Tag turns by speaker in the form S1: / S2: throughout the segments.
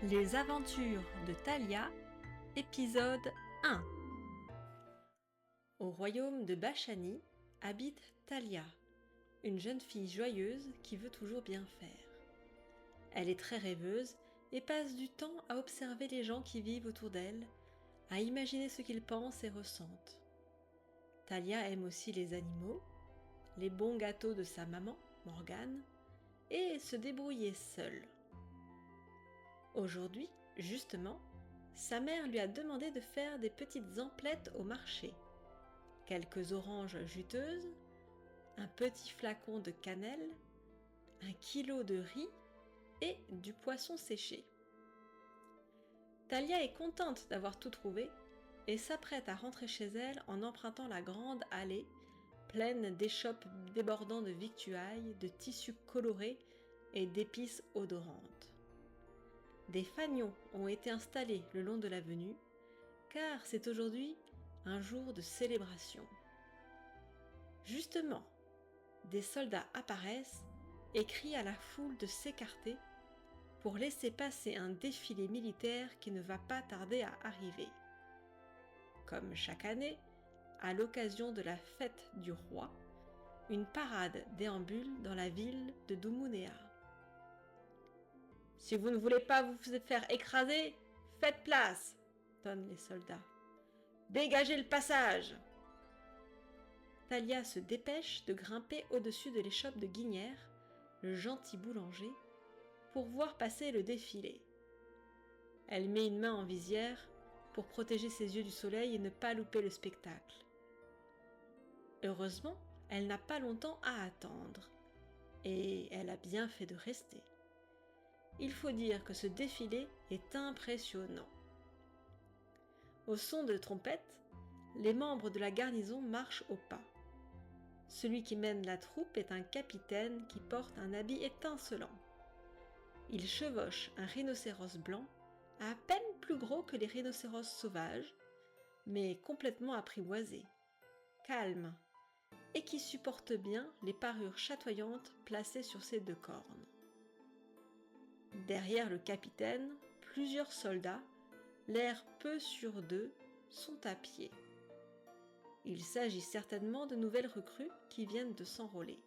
S1: Les aventures de Thalia, épisode 1. Au royaume de Bachani habite Thalia, une jeune fille joyeuse qui veut toujours bien faire. Elle est très rêveuse et passe du temps à observer les gens qui vivent autour d'elle, à imaginer ce qu'ils pensent et ressentent. Thalia aime aussi les animaux, les bons gâteaux de sa maman, Morgane, et se débrouiller seule. Aujourd'hui, justement, sa mère lui a demandé de faire des petites emplettes au marché. Quelques oranges juteuses, un petit flacon de cannelle, 1 kilo de riz et du poisson séché. Thalia est contente d'avoir tout trouvé et s'apprête à rentrer chez elle en empruntant la grande allée pleine d'échoppes débordant de victuailles, de tissus colorés et d'épices odorantes. Des fanions ont été installés le long de l'avenue, car c'est aujourd'hui un jour de célébration. Justement, des soldats apparaissent et crient à la foule de s'écarter pour laisser passer un défilé militaire qui ne va pas tarder à arriver. Comme chaque année, à l'occasion de la fête du roi, une parade déambule dans la ville de Doumounéa. « Si vous ne voulez pas vous faire écraser, faites place !» tonnent les soldats. « Dégagez le passage !» Thalia se dépêche de grimper au-dessus de l'échoppe de Guinière, le gentil boulanger, pour voir passer le défilé. Elle met une main en visière pour protéger ses yeux du soleil et ne pas louper le spectacle. Heureusement, elle n'a pas longtemps à attendre, et elle a bien fait de rester. Il faut dire que ce défilé est impressionnant. Au son de trompettes, les membres de la garnison marchent au pas. Celui qui mène la troupe est un capitaine qui porte un habit étincelant. Il chevauche un rhinocéros blanc, à peine plus gros que les rhinocéros sauvages, mais complètement apprivoisé, calme, et qui supporte bien les parures chatoyantes placées sur ses 2 cornes. Derrière le capitaine, plusieurs soldats, l'air peu sûrs d'eux, sont à pied. Il s'agit certainement de nouvelles recrues qui viennent de s'enrôler.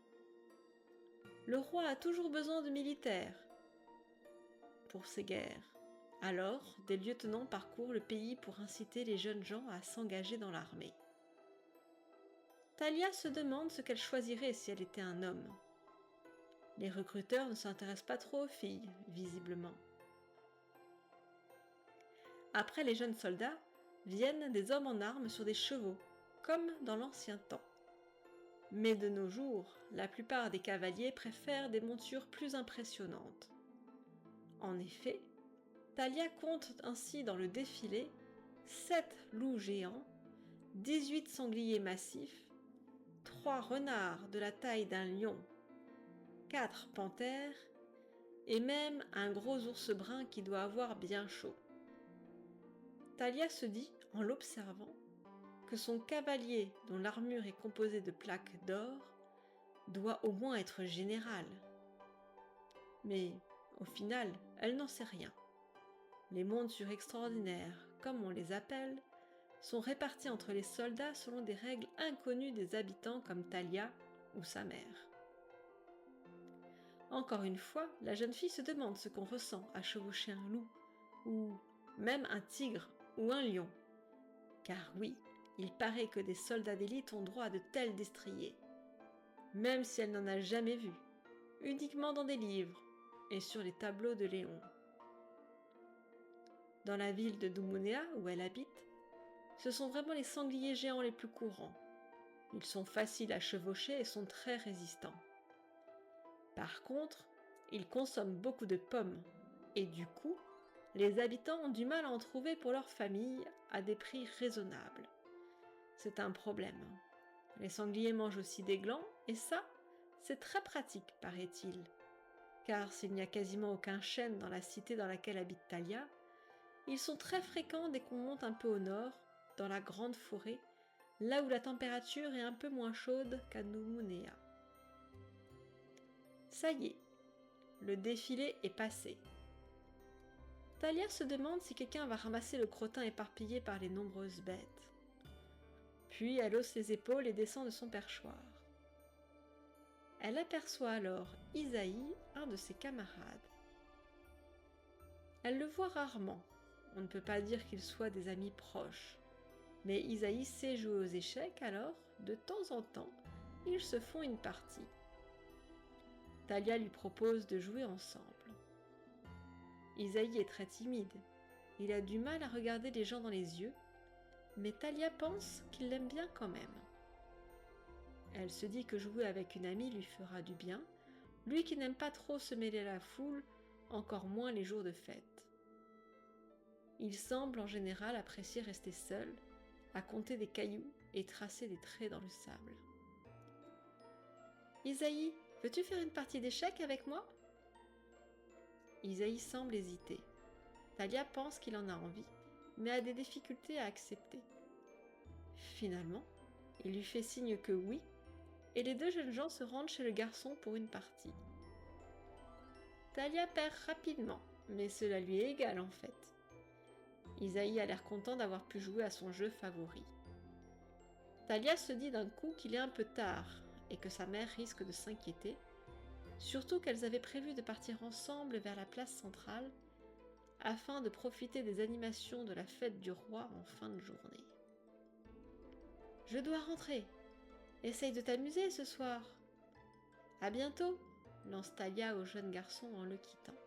S1: Le roi a toujours besoin de militaires pour ses guerres. Alors, des lieutenants parcourent le pays pour inciter les jeunes gens à s'engager dans l'armée. Thalia se demande ce qu'elle choisirait si elle était un homme. Les recruteurs ne s'intéressent pas trop aux filles, visiblement. Après les jeunes soldats, viennent des hommes en armes sur des chevaux, comme dans l'ancien temps. Mais de nos jours, la plupart des cavaliers préfèrent des montures plus impressionnantes. En effet, Thalia compte ainsi dans le défilé 7 loups géants, 18 sangliers massifs, 3 renards de la taille d'un lion, 4 panthères et même un gros ours brun qui doit avoir bien chaud. Thalia se dit, en l'observant, que son cavalier, dont l'armure est composée de plaques d'or, doit au moins être général. Mais, au final, elle n'en sait rien. Les montures extraordinaires, comme on les appelle, sont réparties entre les soldats selon des règles inconnues des habitants comme Thalia ou sa mère. Encore une fois, la jeune fille se demande ce qu'on ressent à chevaucher un loup, ou même un tigre ou un lion. Car oui, il paraît que des soldats d'élite ont droit à de tels destriers, même si elle n'en a jamais vu, uniquement dans des livres et sur les tableaux de Léon. Dans la ville de Doumounéa, où elle habite, ce sont vraiment les sangliers géants les plus courants. Ils sont faciles à chevaucher et sont très résistants. Par contre, ils consomment beaucoup de pommes, et du coup, les habitants ont du mal à en trouver pour leur famille à des prix raisonnables. C'est un problème. Les sangliers mangent aussi des glands, et ça, c'est très pratique, paraît-il. Car s'il n'y a quasiment aucun chêne dans la cité dans laquelle habite Thalia, ils sont très fréquents dès qu'on monte un peu au nord, dans la grande forêt, là où la température est un peu moins chaude qu'à Doumounéa. Ça y est, le défilé est passé. Talia se demande si quelqu'un va ramasser le crottin éparpillé par les nombreuses bêtes. Puis elle hausse les épaules et descend de son perchoir. Elle aperçoit alors Isaïe, un de ses camarades. Elle le voit rarement, on ne peut pas dire qu'ils soient des amis proches, mais Isaïe sait jouer aux échecs, alors, de temps en temps, ils se font une partie. Talia lui propose de jouer ensemble. Isaïe est très timide, il a du mal à regarder les gens dans les yeux, mais Talia pense qu'il l'aime bien quand même. Elle se dit que jouer avec une amie lui fera du bien, lui qui n'aime pas trop se mêler à la foule, encore moins les jours de fête. Il semble en général apprécier rester seul, à compter des cailloux et tracer des traits dans le sable. « Isaïe, veux-tu faire une partie d'échecs avec moi ?» Isaïe semble hésiter. Talia pense qu'il en a envie, mais a des difficultés à accepter. Finalement, il lui fait signe que oui, et les deux jeunes gens se rendent chez le garçon pour une partie. Talia perd rapidement, mais cela lui est égal en fait. Isaïe a l'air content d'avoir pu jouer à son jeu favori. Talia se dit d'un coup qu'il est un peu tard et que sa mère risque de s'inquiéter, surtout qu'elles avaient prévu de partir ensemble vers la place centrale afin de profiter des animations de la fête du roi en fin de journée. « Je dois rentrer. Essaye de t'amuser ce soir. À bientôt !» lance Talia au jeune garçon en le quittant.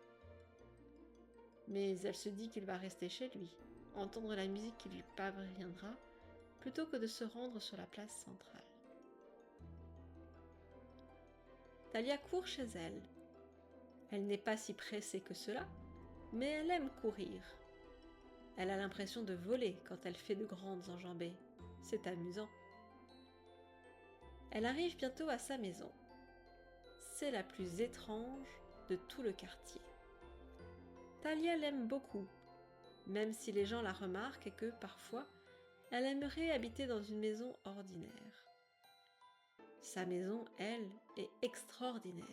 S1: Mais elle se dit qu'il va rester chez lui, entendre la musique qui lui parviendra, plutôt que de se rendre sur la place centrale. Talia court chez elle. Elle n'est pas si pressée que cela, mais elle aime courir. Elle a l'impression de voler quand elle fait de grandes enjambées. C'est amusant. Elle arrive bientôt à sa maison. C'est la plus étrange de tout le quartier. Talia l'aime beaucoup, même si les gens la remarquent et que, parfois, elle aimerait habiter dans une maison ordinaire. Sa maison, elle, est extraordinaire.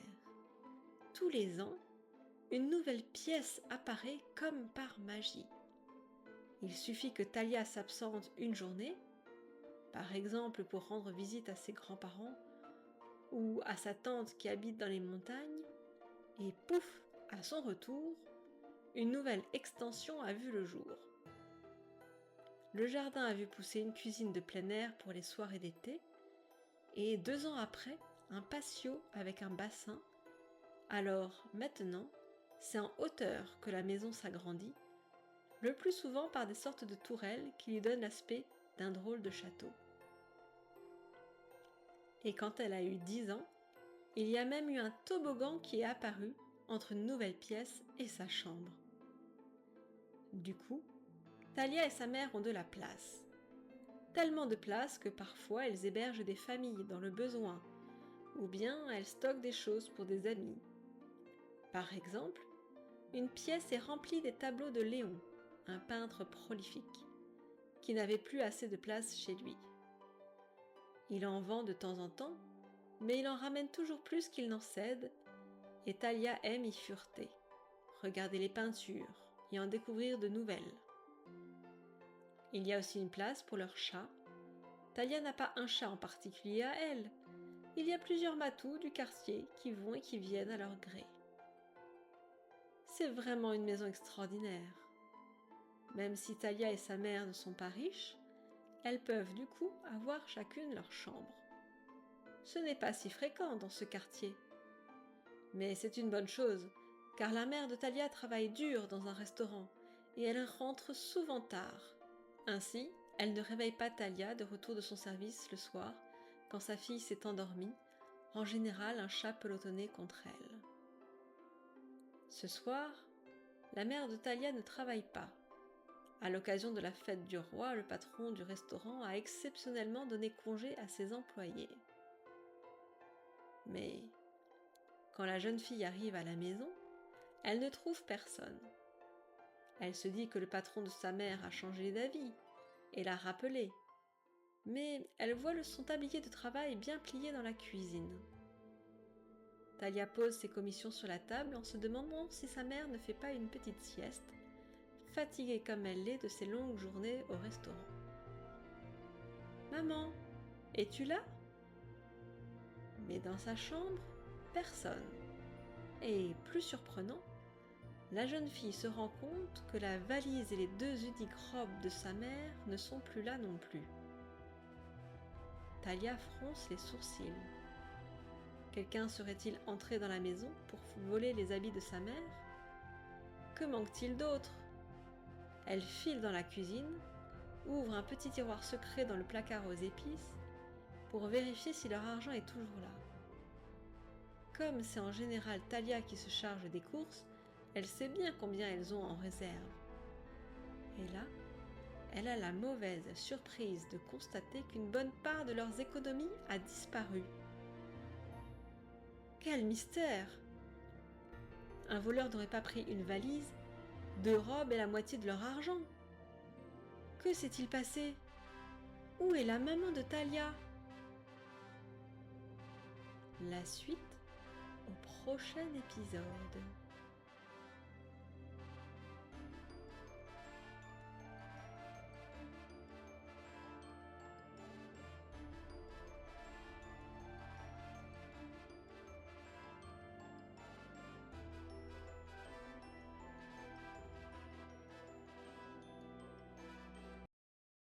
S1: Tous les ans, une nouvelle pièce apparaît comme par magie. Il suffit que Talia s'absente une journée, par exemple pour rendre visite à ses grands-parents ou à sa tante qui habite dans les montagnes, et pouf, à son retour, une nouvelle extension a vu le jour. Le jardin a vu pousser une cuisine de plein air pour les soirées d'été, et 2 ans après, un patio avec un bassin. Alors maintenant, c'est en hauteur que la maison s'agrandit, le plus souvent par des sortes de tourelles qui lui donnent l'aspect d'un drôle de château. Et quand elle a eu 10 ans, il y a même eu un toboggan qui est apparu entre une nouvelle pièce et sa chambre. Du coup, Talia et sa mère ont de la place. Tellement de place que parfois elles hébergent des familles dans le besoin, ou bien elles stockent des choses pour des amis. Par exemple, une pièce est remplie des tableaux de Léon, un peintre prolifique, qui n'avait plus assez de place chez lui. Il en vend de temps en temps, mais il en ramène toujours plus qu'il n'en cède, et Talia aime y fureter, regarder les peintures et en découvrir de nouvelles. Il y a aussi une place pour leur chat. Talia n'a pas un chat en particulier à elle, il y a plusieurs matous du quartier qui vont et qui viennent à leur gré. C'est vraiment une maison extraordinaire. Même si Talia et sa mère ne sont pas riches, elles peuvent du coup avoir chacune leur chambre. Ce n'est pas si fréquent dans ce quartier. Mais c'est une bonne chose, car la mère de Talia travaille dur dans un restaurant et elle rentre souvent tard. Ainsi, elle ne réveille pas Talia de retour de son service le soir, quand sa fille s'est endormie, en général un chat pelotonné contre elle. Ce soir, la mère de Talia ne travaille pas. À l'occasion de la fête du roi, le patron du restaurant a exceptionnellement donné congé à ses employés. Mais quand la jeune fille arrive à la maison, elle ne trouve personne. Elle se dit que le patron de sa mère a changé d'avis et l'a rappelé. Mais elle voit son tablier de travail bien plié dans la cuisine. Talia pose ses commissions sur la table en se demandant si sa mère ne fait pas une petite sieste, fatiguée comme elle l'est de ses longues journées au restaurant. « Maman, es-tu là ?» Mais dans sa chambre, personne. Et plus surprenant, la jeune fille se rend compte que la valise et les 2 uniques robes de sa mère ne sont plus là non plus. Talia fronce les sourcils. Quelqu'un serait-il entré dans la maison pour voler les habits de sa mère ? Que manque-t-il d'autre ? Elle file dans la cuisine, ouvre un petit tiroir secret dans le placard aux épices pour vérifier si leur argent est toujours là. Comme c'est en général Talia qui se charge des courses, elle sait bien combien elles ont en réserve. Et là, elle a la mauvaise surprise de constater qu'une bonne part de leurs économies a disparu. Quel mystère! Un voleur n'aurait pas pris une valise, 2 robes et la moitié de leur argent. Que s'est-il passé? Où est la maman de Talia? La suite au prochain épisode.